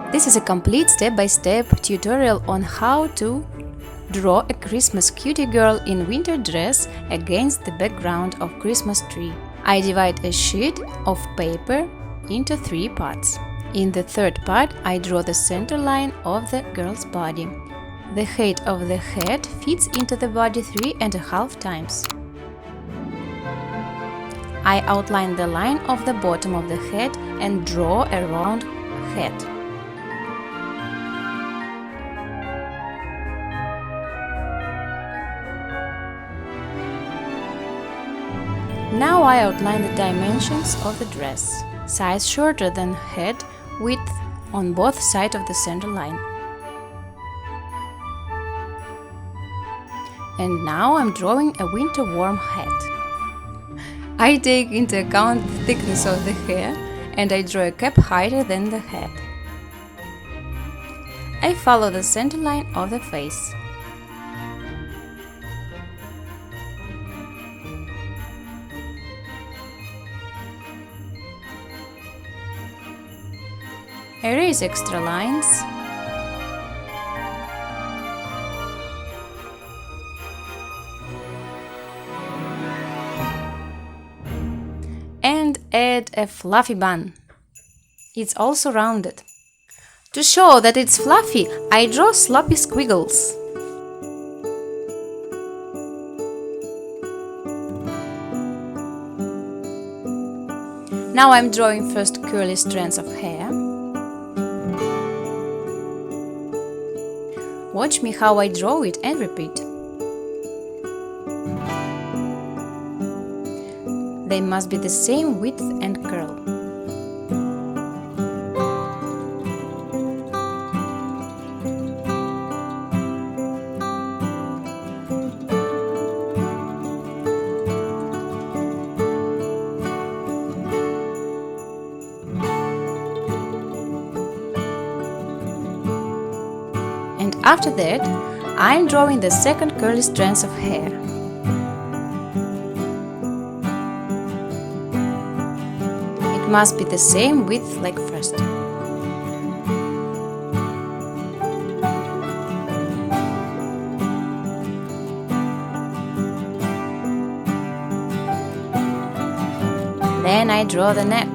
This is a complete step-by-step tutorial on how to draw a Christmas cutie girl in winter dress against the background of Christmas tree. I divide a sheet of paper into 3 parts. In the third part, I draw the center line of the girl's body. The height of the head fits into the body 3.5 times. I outline the line of the bottom of the head and draw a round head. Now I outline the dimensions of the dress. Size shorter than head width on both sides of the center line. And now I'm drawing a winter warm hat. I take into account the thickness of the hair and I draw a cap higher than the head. I follow the center line of the face. Erase extra lines. And add a fluffy bun. It's also rounded. To show that it's fluffy, I draw sloppy squiggles. Now I'm drawing first curly strands of hair. Watch me how I draw it and repeat. They must be the same width and curl. And after that, I'm drawing the second curly strands of hair. It must be the same width like first. Then I draw the neck.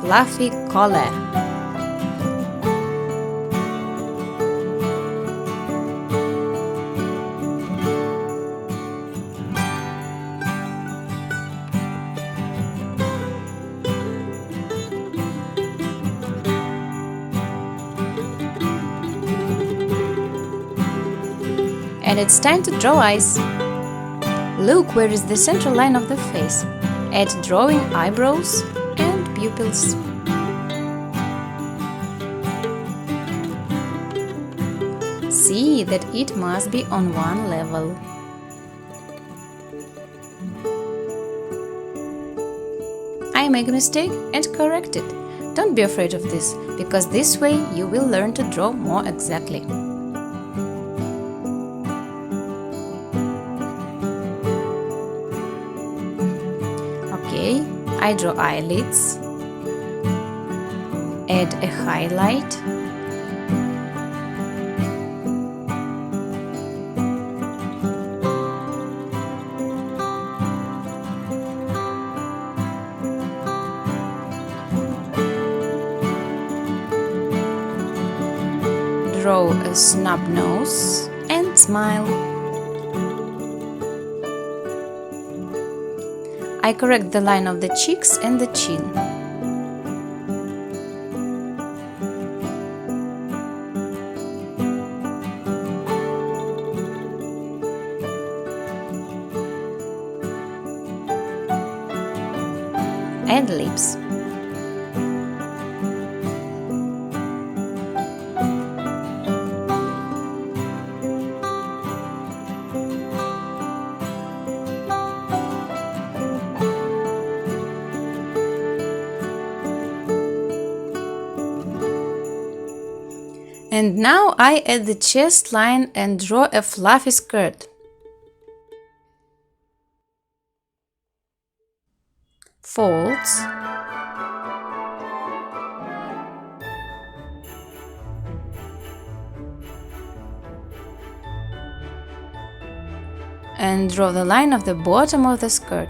Fluffy collar. And it's time to draw eyes. Look where is the central line of the face. Add drawing eyebrows and pupils. See that it must be on one level. I make a mistake and correct it. Don't be afraid of this, because this way you will learn to draw more exactly. Okay, I draw eyelids, add a highlight, draw a snub nose and smile. I correct the line of the cheeks and the chin. Add lips. And now I add the chest line and draw a fluffy skirt. Folds, and draw the line of the bottom of the skirt.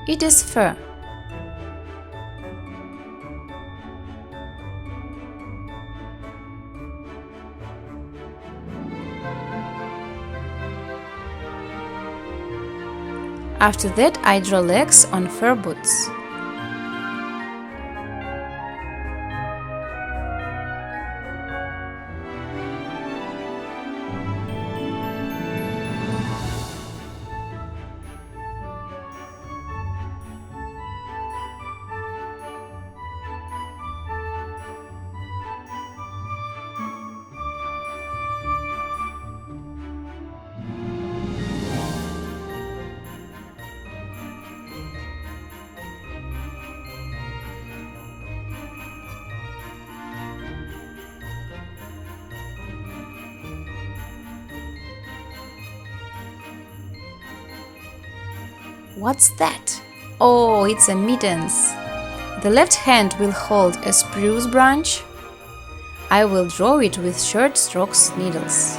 It is fur. After that, I draw legs on fur boots. What's that? Oh, it's a mittens. The left hand will hold a spruce branch. I will draw it with short strokes needles.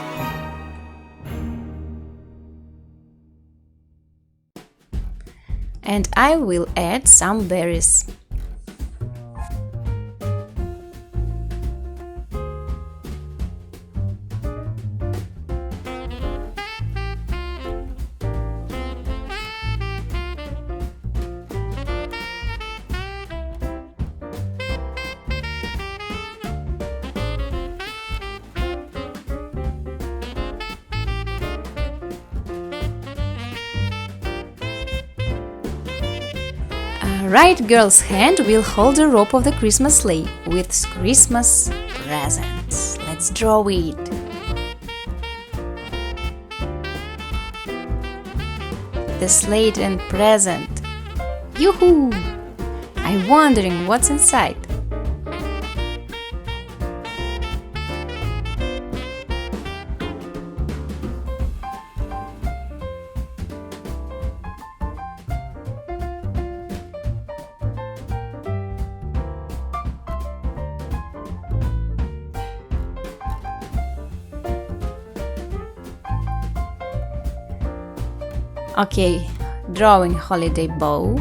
And I will add some berries. Right girl's hand will hold the rope of the Christmas sleigh with Christmas presents. Let's draw it. The sleigh and present. Yoo-hoo! I'm wondering what's inside. Okay, drawing holiday bow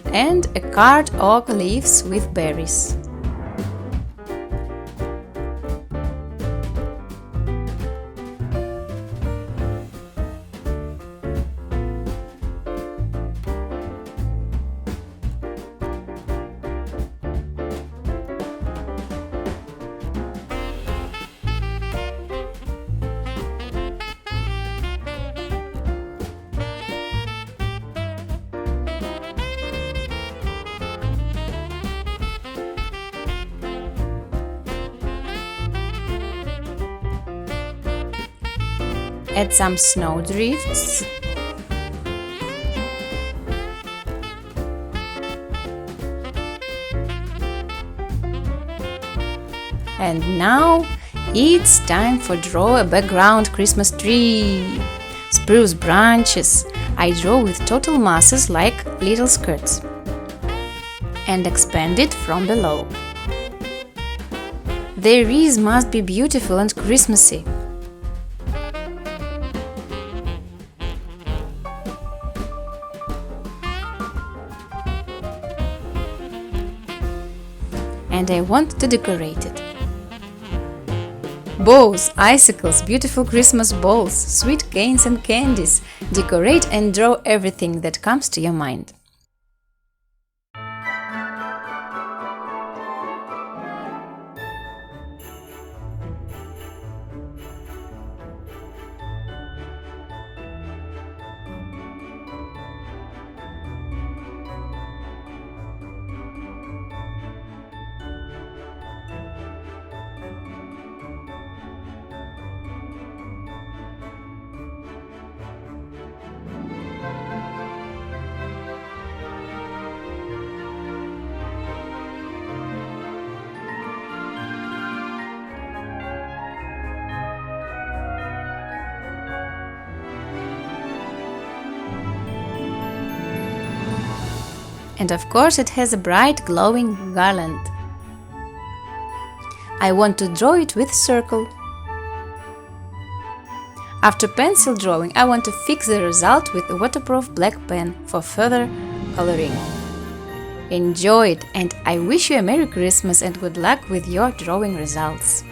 and a carved oak leaves with berries. Add some snowdrifts. And now it's time for draw a background Christmas tree. Spruce branches I draw with total masses like little skirts and expand it from below. Their wreaths must be beautiful and Christmassy. And I want to decorate it. Bows, icicles, beautiful Christmas balls, sweet canes and candies. Decorate and draw everything that comes to your mind. And of course it has a bright glowing garland. I want to draw it with circle. After pencil drawing, I want to fix the result with a waterproof black pen for further coloring. Enjoy it, and I wish you a Merry Christmas and good luck with your drawing results.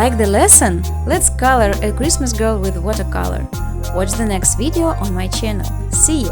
Like the lesson? Let's color a Christmas girl with watercolor. Watch the next video on my channel. See you!